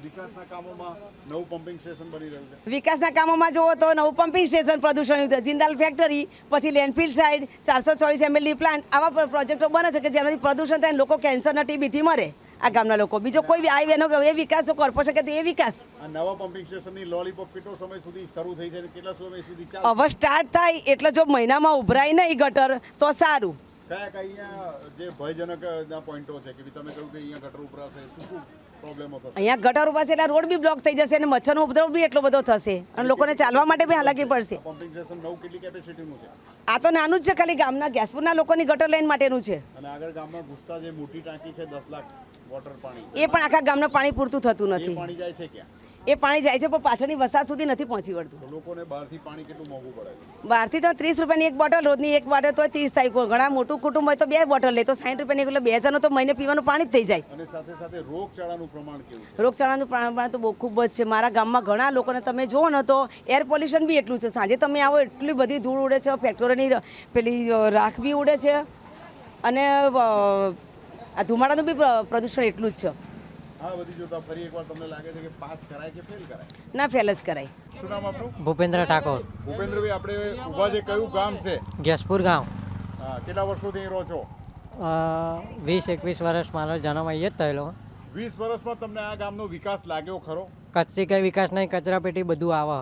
વિકાસના કામોમાં નવું પમ્પિંગ સ્ટેશન બની રહ્યું છે. વિકાસના કામોમાં જુઓ તો નવું પમ્પિંગ સ્ટેશન, પ્રદૂષણ, જિંદાલ ફેક્ટરી, પછી લેન્ડફિલ સાઇડ, 424 ml પ્લાન્ટ, આવા પ્રોજેક્ટો બને છે કે જેનાથી પ્રદૂષણ થાય, લોકો કેન્સરના ટીબીથી મરે આ ગામના લોકો. બીજો કોઈ એનો એ વિકાસ જો કોર્પોરેશન કે એ વિકાસ. આ નવા પમ્પિંગ સ્ટેશનની લોલીપોપ કેટલો સમય સુધી શરૂ થઈ છે, કેટલા સમય સુધી ચાલશે? હવે સ્ટાર્ટ થાય એટલે જો મહિનામાં ઉભરાય નહીં ગટર તો સારું. કયા અહીંયા જે ભયજનક પોઈન્ટો છે કે તમે કહ્યું કે અહીંયા ગટર ઉભરાશે, શું પ્રોબ્લેમો થશે? અહીંયા ગટર ઉભા છે એટલે રોડ બી બ્લોક થઈ જશે અને મચ્છરનો ઉપદ્રવ બી એટલો બધો થશે અને લોકોને ચાલવા માટે બી હાલાકી પડશે. પમ્પિંગ સ્ટેશન નવું કેટલી કેપેસિટીનું છે? આ તો નાનું જ છે, ખાલી ગામના ગેસપુરના લોકોની ગટર લાઈન માટેનું છે. અને આગળ ગામમાં ગુસ્સા જે મોટી ટાંકી છે 10 લાખ વોટર પાણી, એ પણ આખા ગામના પાણી પૂરતું થતું નથી. પાણી જાય છે ક્યાં? એ પાણી જાય છે પણ પાછળની વસાહત સુધી નથી પહોંચી વળતું. લોકોને બહારથી પાણી કેટલું મોંઘું પડે છે? બહારથી તો 30 રૂપિયાની એક બોટલ, રોજની એક બોટલ તો 30 થાય. ઘણા મોટું કુટુંબ હોય તો 2 બોટલ લે તો 60 રૂપિયાની, એટલે 2000 તો મહિને પીવાનું પાણી જ થઈ જાય. અને સાથે સાથે રોગચાળાનું પ્રમાણ કેવું છે? રોગચાળાનું પ્રમાણ તો બહુ ખૂબ જ છે. મારા ગામમાં ઘણા લોકોને તમે જુઓ ને તો એર પોલ્યુશન બી એટલું છે. સાંજે તમે આવો એટલી બધી ધૂળ ઉડે છે, ફેક્ટરીની પેલી રાખ બી ઉડે છે અને આ ધુમાડાનું બી પ્રદૂષણ એટલું જ છે. આ બધી જોતા ફરી એકવાર તમને લાગે છે કે પાસ કરાય કે ફેલ કરાય? ના, ફેલ જ કરાય. શું નામ આપણું? ભૂપેન્દ્ર ઠાકોર. ભૂપેન્દ્રભાઈ, આપણે ઊભા જે કયું ગામ છે? ગેસપુર ગામ. હા, કેટલા વર્ષોથી રહો છો? 20-21 વર્ષ મારો જન્મ અહીં જ થયેલો. 20 વર્ષમાં તમને આ ગામનો વિકાસ લાગ્યો ખરો? કચ્છી કઈ વિકાસ નહીં, કચરા પેટી બધું આવે.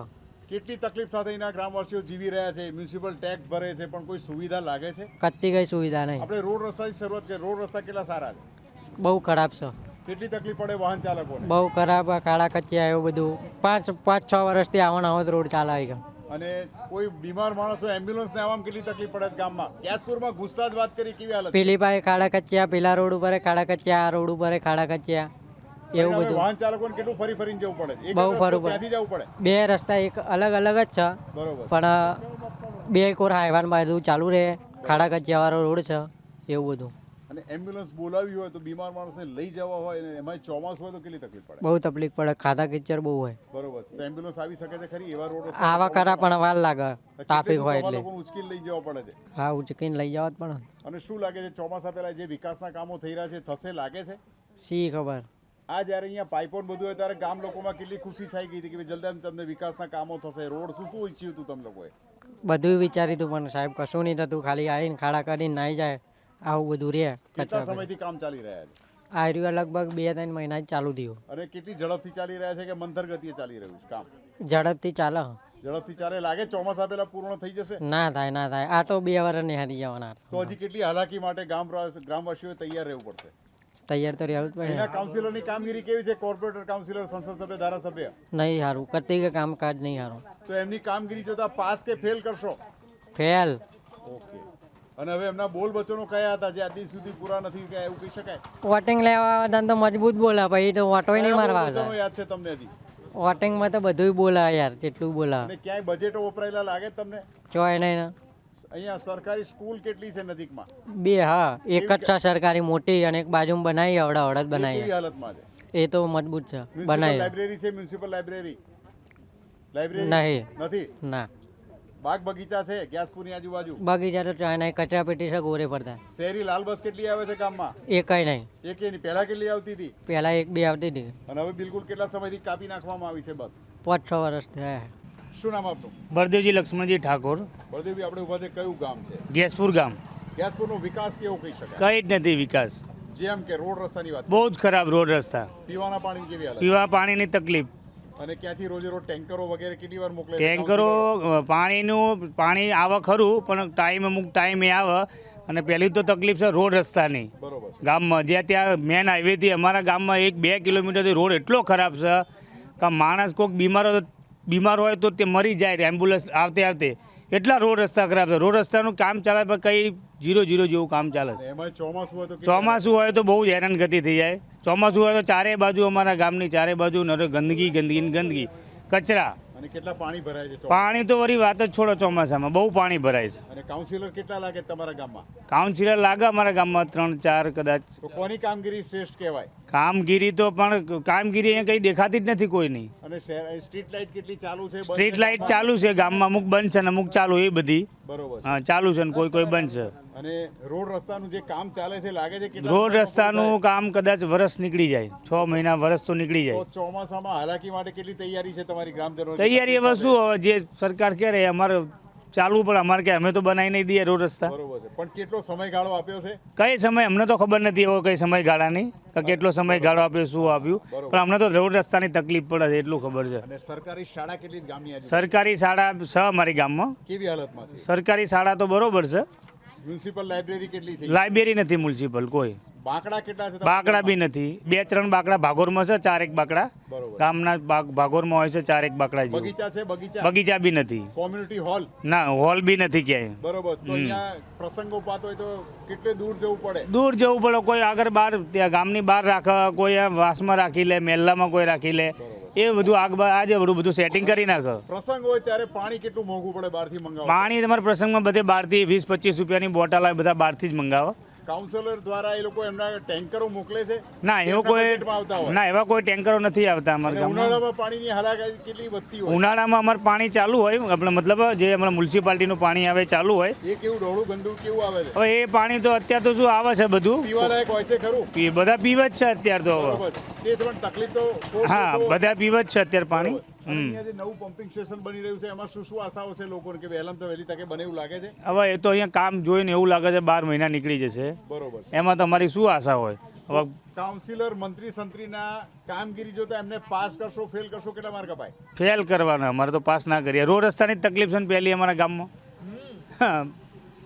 કેટલી તકલીફ સાથે અહીંના ગ્રામવાસીઓ જીવી રહ્યા છે, મ્યુનિસિપલ ટેક્સ ભરે છે, પણ કોઈ સુવિધા લાગે છે? કચ્છી કઈ સુવિધા નહીં. આપણે રોડ રસ્તાની શરૂઆત કરીએ. રોડ રસ્તા કેટલા સારા છે? બહુ ખરાબ છે. કેટલી તકલીફ પડે વાહન ચાલકોને? બહુ ખરાબ, કાળા કચ્યા એવું બધું. 5-6 વર્ષથી આવવાનો રોડ ચાલે આવી ગયો. અને કોઈ બીમાર માણસ હોય, એમ્બ્યુલન્સને આવવામાં કેટલી તકલીફ પડે ગામમાં? ગેસપુરમાં ઘૂસતા જ વાત કરી, કેવી હાલત? પેલી પાસે ખાડા કચ્યા, પેલા રોડ ઉપર ખાડા કચ્યા, આ રોડ ઉપર ખાડા કચ્યા, એવું બધું. વાહન ચાલકોને કેટલું ફરીને જવું પડે? બહુ ફરવું પડે. જવું પડે. 2 રસ્તા એક અલગ અલગ જ છે, બરોબર, પણ 2 કોર હાઈવાન બાજુ ચાલુ રહે. ખાડા કચ્યા વાળો રોડ છે, એવું બધું. અને એમ્બ્યુલન્સ બોલાવી હોય તો બીમાર માણસને લઈ જવા હોય ને એમાં ચોમાસું હોય તો કેટલી તકલીફ પડે? બહુ તકલીફ પડે, ખાધા કિચર બહુ હોય. બરોબર છે. તો એમ્બ્યુલન્સ આવી શકે છે ખરી એવા રોડ આવા કરા પણ વાર લાગે, ટ્રાફિક હોય એટલે. ઉચકીને લઈ જવા પડે છે. હા, ઉચકીને લઈ જવા જ પડે. અને શું લાગે છે ચોમાસા પહેલા જે વિકાસના કામો થઈ રહ્યા છે થશે લાગે છે? શી ખબર. આ જ્યારે અહીંયા પાઇપો બધું હોય ત્યારે ગામ લોકોમાં કેટલી ખુશી થઈ ગઈ હતી કે ભાઈ જલ્દી તમને વિકાસના કામો થશે, રોડ શું શું ઈચ્છ્યું હતું તમે લોકોએ? બધું વિચાર્યું હતું પણ સાહેબ કશું નહીં થતું, ખાલી આવીને ખાડા કરીને નાઈ જાય, આવું બધું રહે. કેટલા સમયથી કામ ચાલી રહ્યા છે? આ રહ્યું લગભગ 2-3 મહિના જ ચાલુ થયું. અને કેટલી ઝડપથી ચાલી રહ્યા છે કે મંથર ગતિએ ચાલી રહ્યું છે કામ? ઝડપથી ચાલે. ઝડપથી ચાલે લાગે ચોમાસા પહેલા પૂર્ણ થઈ જશે? ના થાય. આ તો 2 વર્ષ નિહારી જવાના. તો હજી કેટલી હાલાકી માટે ગ્રામવાસીઓએ તૈયાર રહેવું પડશે? તૈયાર તો રહેવું જ પડે. એના કાઉન્સિલરની કામગીરી કેવી છે? કોર્પોરેટર, કાઉન્સિલર, સંસદ સભ્ય, ધારાસભ્ય નહીં સારું કરતી કે કામકાજ નહીં સારું. તો એમની કામગીરી જોતા પાસ કે ફેલ કરશો? ફેલ. ઓકે. અને હવે એમના બોલ વચનો કયા હતા જે આજ દી સુધી પૂરા નથી કે એવું કહી શકાય? વોટિંગ લેવા આવતા તો મજબૂત બોલા, પછી તો વોટોય નહીં મારવા વચનો આવતા. યાદ છે તમને હજી? વોટિંગમાં તો બધું બોલા યાર, જેટલું બોલા. અને ક્યાંય બજેટો વપરાયેલા લાગે તમને? ચોય નહીં. અહીંયા સરકારી સ્કૂલ કેટલી છે નજીકમાં? 2. હા, એક જ છે સરકારી મોટી અને એક બાજુમાં બનાવી હવડા કેવી બનાવી. હાલતમાં છે? એ તો મજબૂત છે, મ્યુનિસિપલ બનાવી. લાઇબ્રેરી છે? મ્યુનિસિપલ લાઇબ્રેરી નહીં. નથી? ના. બાગ બગીચા છે ગ્યાસપુરની આજુબાજુ? બગીચા તો ચાય નહીં, કચરા પેટી છે ગોરે પડતા. શહેરી લાલ બસ કેટલી આવે છે ગામમાં? એકય નહીં. એકે નહીં. પહેલા કેટલી આવતી હતી? પહેલા 1-2 આવતી હતી. અને હવે બિલકુલ કેટલા સમયથી કાપી નાખવામાં આવી છે બસ? 5-6 વર્ષ થયા. શું નામ આપનું? બળદેવજી લક્ષ્મણજી ઠાકોર. બળદેવજી, આપણે ઉભા છે કયું ગામ છે? ગેસપુર ગામ. ગ્યાસપુરનો વિકાસ કેવો કહી શકાય? કઈ જ નથી વિકાસ, જેમ કે રોડ રસ્તાની વાત, બહુ જ ખરાબ રોડ રસ્તા, પીવાના પાણી કેવી હાલત? પીવા પાણીની તકલીફ. અને ક્યાંથી રોજે રોજ ટેન્કરો વગેરે કેટલી વાર મોકલે? ટેન્કરો પાણી આવે ખરું પણ અમુક ટાઈમે આવે. અને પહેલી તો તકલીફ છે રોડ રસ્તાની. બરોબર છે. ગામમાં જ્યાં ત્યાં મેન હાઈવેથી અમારા ગામમાં 1-2 કિલોમીટરથી રોડ એટલો ખરાબ છે કે માણસ કોઈક બીમાર હોય તો તે મરી જાય એમ્બ્યુલન્સ આવતે. એટલા રોડ રસ્તા ખરાબ છે. રોડ રસ્તાનું કામ ચાલે પણ કંઈ 0-0 જેવું કામ ચાલે છે. એમાં ચોમાસું હોય તો ચોમાસું હોય તો બહુ જ હેરાનગતિ થઈ જાય. ચોમાસું હોય તો ચારે બાજુ અમારા ગામની ચારે બાજુ ગંદકી કચરા. અને કેટલા પાણી ભરાય છે? પાણી તો વળી વાત જ છોડો, ચોમાસામાં બહુ પાણી ભરાય છે. અને કાઉન્સિલર કેટલા લાગે તમારા ગામમાં? કાઉન્સિલર લાગે અમારા ગામમાં 3-4 કદાચ. તો કોની કામગીરી શ્રેષ્ઠ કહેવાય? કામગીરી તો પણ કામગીરી અહીંયા કંઈ દેખાતી જ નથી કોઈની. અને સ્ટ્રીટ લાઇટ કેટલી ચાલુ છે? સ્ટ્રીટ લાઇટ ચાલુ છે ગામમાં, અમુક બંધ છે ને અમુક ચાલુ, એ બધી. બરોબર. હા, ચાલુ છે ને કોઈ બંધ છે. અને રોડ રસ્તાનું જે કામ ચાલે છે લાગે છે કેટલા? રોડ રસ્તાનું કામ કદાચ વર્ષ નીકળી જાય, 6 મહિના વર્ષ તો નીકળી જાય. તો ચોમાસામાં હાલાકી માટે કેટલી તૈયારી છે તમારી ગ્રામજનો? તૈયારી હવે શું, હવે જે સરકાર કહે અમારે ચાલવું પડે. અમારે કે અમે તો બનાવી નહીં દઈએ રોડ રસ્તા. બરોબર છે. પણ કેટલો સમયગાળો આપ્યો છે? કઈ સમય અમને તો ખબર નથી એવો કઈ સમયગાળાની કે કેટલો સમયગાળો આપ્યો, શું આપ્યું. પણ અમને તો રોડ રસ્તાની તકલીફ પડે છે એટલું ખબર છે. અને સરકારી શાળા કેટલી ગામની? સરકારી શાળા છે અમારી ગામમાં. કેવી હાલતમાં છે? સરકારી શાળા તો બરોબર છે. મ્યુનિસિપલ લાઇબ્રેરી કેટલી છે? લાઇબ્રેરી નથી મ્યુનિસિપલ કોઈ. બાકડા કેટલા છે? બાકડા બી નથી. 2-3 બાકડા ભાગોરમાં છે, 4-1 બાકડા બરોબર. ગામના ભાગોરમાં હોય છે, 4-1 બાકડા જેવું. બગીચા છે? બગીચા બી નથી. Community hall? ના, હોલ બી નથી ક્યાંય. બરોબર. તો અહીંયા પ્રસંગો પાતો હોય તો કેટલે દૂર જવું પડે? દૂર જવું પડે. કોઈ આગળ બહાર ત્યાં ગામની બહાર રાખે, કોઈ વાસમાં રાખી લે, મહેલામાં કોઈ રાખી લે. એ બધું આજે બધું સેટિંગ કરી નાખે. પ્રસંગ હોય ત્યારે પાણી કેટલું મોંઘું પડે બહારથી મંગાવો? પાણી તમારા પ્રસંગમાં બધે બહારથી 20-25 રૂપિયાની બોટલ આવે, બધા બહારથી જ મંગાવો. કાઉન્સિલર દ્વારા એ લોકો એમના ટેન્કરો મોકલે છે? ના, એવા કોઈ ટેન્કરો નથી આવતા અમારા ગામમાં. ઉનાળામાં પાણીની હાલાકી કેટલી વધતી હોય? ઉનાળામાં અમારે પાણી ચાલુ હોય, આપણે મતલબ જે અમારા મ્યુનિસિપાલિટીનું પાણી આવે ચાલુ હોય. એ કેવું ડોળું ગંદુ કેવું આવે છે? હવે એ પાણી તો અત્યારે તો શું આવે છે બધું પીવાલાયક હોય છે ખરું? બધા પીવે જ છે અત્યારે તો. તે પણ તકલીફ તો હા, બધા પીવે જ છે અત્યારે પાણી. અહીંયા જે નવું પમ્પિંગ સ્ટેશન બની રહ્યું છે એમાં શું આશાઓ છે લોકોને કે વહેલામાં તો વહેલી તકે બને એવું લાગે છે? હવે એ તો અહીંયા કામ જોઈને એવું લાગે છે 12 મહિના નીકળી જશે. બરોબર. એમાં તમારી શું આશા હોય? હવે કાઉન્સિલર મંત્રી સંત્રીના કામગીરી જોતા એમને પાસ કરશો ફેલ કરશો કેટલા માર્ક અપાય? ફેલ કરવાના, અમારે તો પાસ ના કરીએ. રોડ રસ્તાની તકલીફ છે ને પહેલી અમારા ગામમાં.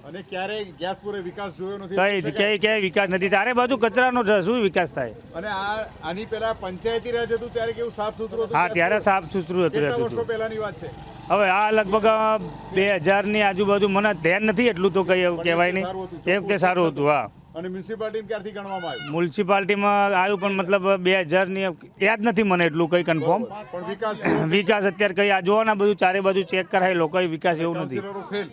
અને ક્યારે ગ્યાસપુરે વિકાસ જોયો નથી? ક્યાંય વિકાસ નથી. ચારે બાજુ કચરાનો શું વિકાસ થાય? અને આની પહેલા પંચાયતી રાજ હતું ત્યારે કેવું સાફ સુથરું હતું? હા, ત્યારે સાફ સુથરું હતું. કેટલા વર્ષો પહેલાની વાત છે? હવે આ લગભગ 2000ની આજુબાજુ, મને ધ્યાન નથી એટલું તો કઈ કહેવાય નહીં. એ વખતે સારું હતું. હા. અને મ્યુનિસિપાલિટી ક્યારથી ગણવામાં આવ્યું? મ્યુનિસિપાલિટીમાં આવ્યું પણ મતલબ 2000ની યાદ નથી મને એટલું કઈ કન્ફર્મ. પણ વિકાસ અત્યારે કઈ આ જોવાના બધું ચારે બાજુ ચેક કરાય લોકો, વિકાસ એવું નથી. ફેલ.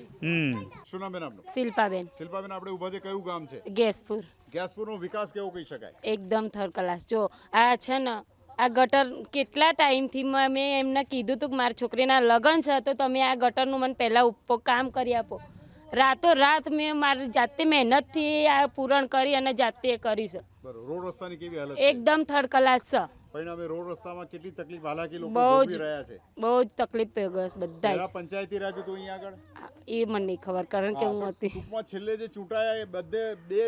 શું નામ બેન આપનું? શિલ્પાબેન. શિલ્પાબેન, આપણે ઉભા છે કયું ગામ છે? ગેસપુર. ગેસપુરનો વિકાસ કેવો કહી શકાય? એકદમ થર્ડ ક્લાસ. જો આ છે ને આ ગટર કેટલા ટાઈમથી મેં એમને કીધું હતું કે મારી છોકરીના લગ્ન છે તો તમે આ ગટરનું મને પહેલાં કામ કરી આપો. રાત મેં મારી જાતે મહેનતથી આ પૂરણ કરી અને જાતે કરી છે. બરોબર. રોડ રસ્તાની કેવી હાલત? એકદમ થર્ડ ક્લાસ છે. પરિણામે રોડ રસ્તામાં કેટલી તકલીફ હાલાકી લોકો બહુ ભોગવી જ રહ્યા છે. બહુ જ તકલીફ ગઈ બધા જ. પંચાયતી રાજ હતું અહીંયા આગળ? એ મને નહીં ખબર કારણ કે હું હતી. ટૂંકમાં છેલ્લે જે ચૂંટાયા એ બધે બે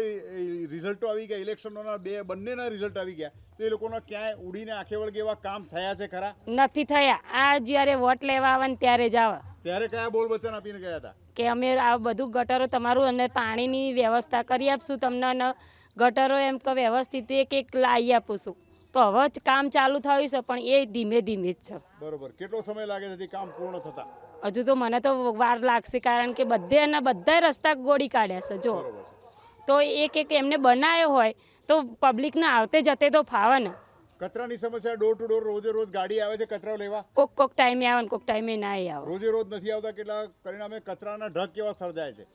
રિઝલ્ટો આવી ગયા, ઇલેક્શનોના બંનેના રિઝલ્ટ આવી ગયા, તો એ લોકોના ક્યાંય ઉડીને આંખે વળગે એવા કામ થયા છે ખરા? નથી થયા. આ જ્યારે વોટ લેવા આવે ને ત્યારે જ આવે. ત્યારે કયા બોલ વચન આપીને ગયા હતા કે અમે આ બધું ગટરો તમારું અને પાણીની વ્યવસ્થા કરી આપશું તમને, અને ગટરો એમ કે વ્યવસ્થિત એક લાવી આપું છું. તો હવે જ કામ ચાલુ થયું છે પણ એ ધીમે ધીમે જ છે. બરોબર. કેટલો સમય લાગે છે કામ પૂર્ણ થતા? હજુ તો મને તો વાર લાગશે કારણ કે બધા રસ્તા ગોળી કાઢ્યા છે. જો તો એક એમને બનાવ્યો હોય તો પબ્લિકને આવતે જતે તો ફાવે ને. કચરાની સમસ્યા ડોર ટુ ડોર રોજે રોજ ગાડી આવે છે કચરો લેવા? કોક ટાઈમે આવે ને કોક ટાઈમે ના આવે. રોજે રોજ નથી આવતા. કેટલા પરિણામે કચરાના ઢગ કેવા સર્જાય છે?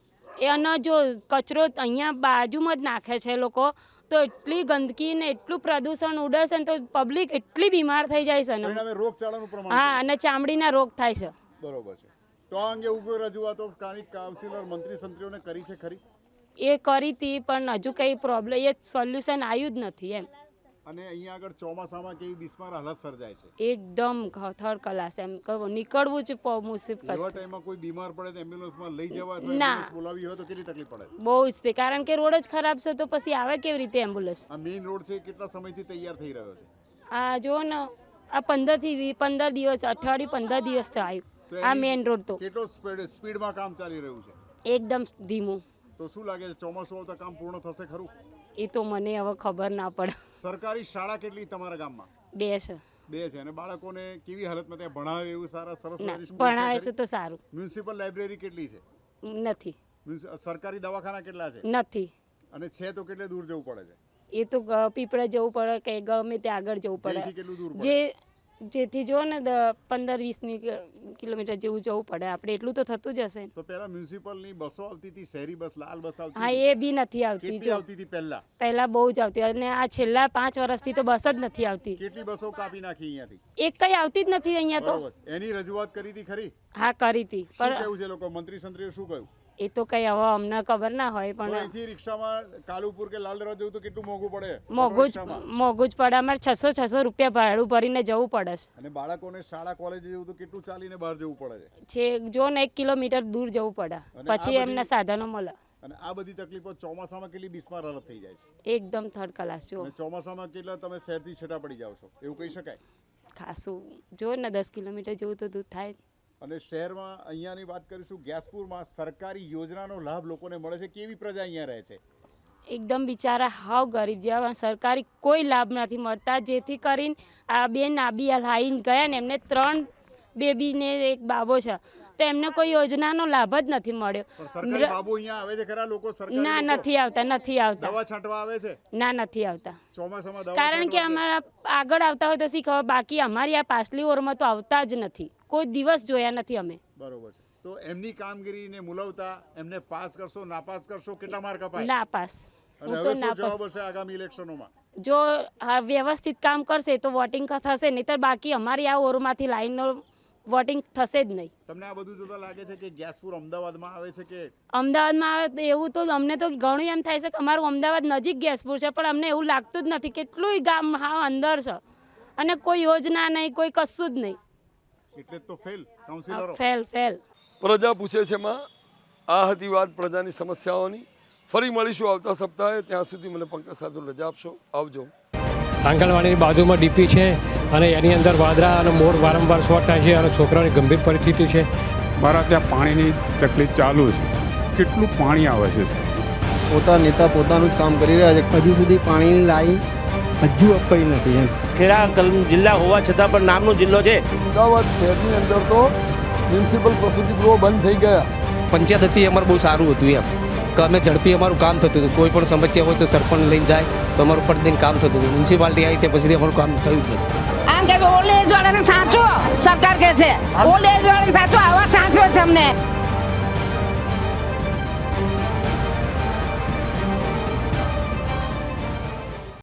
એનો જો કચરો અહીંયા બાજુમાં જ નાખે છે લોકો, તો એટલી ગંદકી ને એટલું પ્રદૂષણ ઉડે છે ને તો પબ્લિક એટલી બીમાર થઈ જાય છે ને. પરિણામે રોગચાળાનું પ્રમાણ. હા, અને ચામડીના રોગ થાય છે. બરોબર છે. તો આ અંગે ઉભો રજૂઆતો સ્થાનિક કાઉન્સિલર મંત્રી સંત્રીઓને કરી છે ખરી? એ કરી હતી પણ હજુ કંઈ પ્રોબ્લેમ એ સોલ્યુશન આવ્યું જ નથી એમ. અને અહીંયા આગળ ચોમાસામાં કેવી બિસ્માર હાલત સર્જાય છે? એકદમ થર્ડ ક્લાસ એમ કહું નીકળવું જ મુસીબત. એવા ટાઈમમાં કોઈ બીમાર પડે તો એમ્બ્યુલન્સમાં લઈ જવા ના બોલાવી હોય તો કેટલી તકલીફ પડે? બહુ જ તે કારણ કે રોડ જ ખરાબ છે તો પછી આવે કેવી રીતે એમ્બ્યુલન્સ? આ મેઇન રોડ છે કેટલા સમયથી તૈયાર થઈ રહ્યો છે? આ જો ને આ 15 દિવસ અઠવાડિયું 15 દિવસ તો આવ્યું આ મેઇન રોડ. તો કેટલો સ્પીડમાં કામ ચાલી રહ્યું છે? એકદમ ધીમું. તો શું લાગે છે ચોમાસું આવતા કામ પૂર્ણ થશે ખરું? એ તો મને હવે ખબર ના પડે. સરકારી શાળા કેટલી તમારા ગામમાં? 2 છે. 2 છે. અને બાળકોને કેવી હાલતમાં ત્યાં ભણાવે એવું સારા સરસ ભણાવે છે તો સારું. મ્યુનિસિપલ લાઇબ્રેરી કેટલી છે? નથી. સરકારી દવાખાના કેટલા છે? નથી. અને છે તો કેટલે દૂર જવું પડે છે? એ તો પીપળા જવું પડે કે ગમે ત્યાં આગળ જવું પડે. જેથી જો ને 15-20 કિલોમીટર જેવું જવું પડે આપણે. એટલું તો થતું જ હશે. તો પહેલા મ્યુનિસિપલની બસો આવતી હતી, શહેરી બસ લાલ બસ આવતી? હા, એ બી નથી આવતી. કેટલી આવતી હતી પહેલા બહુ જ આવતી અને આ છેલ્લા 5 વર્ષથી તો બસ જ નથી આવતી. કેટલી બસો કાપી નાખી અહીંયાથી? એક કઈ આવતી જ નથી અહીંયા તો. એની રજૂઆત કરી હતી ખરી? હા, કરી હતી. પણ કેવું છે લોકો મંત્રી સંત્રીએ શું કહ્યું? એ તો કઈ હવે અમને ખબર ના હોય પણ અહીંથી રિક્ષામાં કાલુપુર કે લાલ દરવાજા જવું તો કેટલું મોંઘું પડે? મોંઘું જ પડે. અમારે 600 રૂપિયા ભાડું ભરીને જવું પડે છે. અને બાળકોને શાળા કોલેજ જવું તો કેટલું ચાલીને બહાર જવું પડે છે? જો ને 1 કિલોમીટર દૂર જવું પડે પછી એમના સાધનો મળે. અને આ બધી તકલીફો ચોમાસામાં કેટલી બિસ્માર હાલત થઈ જાય છે? એકદમ થર્ડ ક્લાસ. જો ચોમાસામાં કેટલા તમે શહેરથી છેટા પડી જાવ છો એવું કહી શકાય? ખાસું જો ને 10 કિલોમીટર જેવું તો દૂર થાય. અને શહેરમાં અહીંયાની વાત કરીશું, ગેસપુરમાં સરકારી યોજનાનો લાભ લોકોને મળે છે? કેવી પ્રજા અહીંયા રહે છે? એકદમ બિચારા હાવ ગરીબ જેવા. સરકારી કોઈ લાભ નથી મળતા, જેથી કરીને આ બેન આબી હાઈને ગયા ને એમને 3 બેબી ને 1 બાબો છે તો એમને કોઈ યોજનાનો લાભ જ નથી મળ્યો. સરકારી બાબો અહીંયા આવે છે ખરા લોકો? સરકારી ના, નથી આવતા. દવા છાંટવા આવે છે? ના, નથી આવતા. ચોમાસામાં દવા કારણ કે અમારા આગળ આવતા હોય તો શી ખબર, બાકી અમારી આ પાછલી ઓરમાં તો આવતા જ નથી. કોઈ દિવસ જોયા નથી અમે. બરોબર છે. તો એમની કામગીરીને મુલવતા એમને પાસ કરશો, નાપાસ કરશો? કેટલા માર્ક અપાય? નાપાસ. હું તો નાપાસ. જવાબ હશે આગામી ઇલેક્શનોમાં? જો વ્યવસ્થિત કામ કરશે તો વોટિંગ થશે, નહીતર બાકી અમારી આ ઓરમાંથી લાઈનનો વોટિંગ થશે જ નહીં. તમને આ બધું જોતા લાગે છે કે ગેસપુર અમદાવાદમાં આવે છે કે? અમદાવાદમાં આવે એવું તો અમને તો ઘણું એમ થાય છે કે અમારું અમદાવાદ નજીક ગેસપુર છે પણ અમને એવું લાગતું જ નથી. કેટલું ગામ હા અંદર છે અને કોઈ યોજના નહીં, કોઈ કશું જ નહીં. એટલે તો ફેલ કાઉન્સિલરો. ફેલ. પ્રજા પૂછે છે માં આ હતી વાત પ્રજાની સમસ્યાઓની. ફરી મળીશું આવતા સપ્તાહે. ત્યાં સુધી મને પંકજ સાધુ રજા આપશો. આવજો. આંગણવાડીની બાજુમાં ડીપી છે અને એની અંદર વાદળા અને મોર વારંવાર શોર્ટ થાય છે અને છોકરાઓની ગંભીર પરિસ્થિતિ છે. મારા ત્યાં પાણીની તકલીફ ચાલુ છે. કેટલું પાણી આવે છે? નેતા પોતાનું જ કામ કરી રહ્યા છે. હજુ સુધી પાણીની લાઈન હજુ અપાઈ નથી એમ. ખેડા જિલ્લા હોવા છતાં પણ નામનો જિલ્લો છે. અમદાવાદ શહેરની અંદર તો મ્યુનિસિપલ પ્રસૂતિ ગૃહો બંધ થઈ ગયા. પંચાયત હતી અમારું બહુ સારું હતું એમ કે અમે ઝડપી અમારું કામ થતું હતું. કોઈ પણ સમસ્યા હોય તો સરપંચ લઈને જાય તો અમારું પ્રતિદિન કામ થતું હતું. મ્યુનિસિપાલિટી આવી તે પછી અમારું કામ થયું જ નથી. આમ કે ઓલ્ડ એજ વાળાને સાચો સરકાર કે છે, ઓલ્ડ એજ વાળાને સાચો આવા સાચો છે અમને.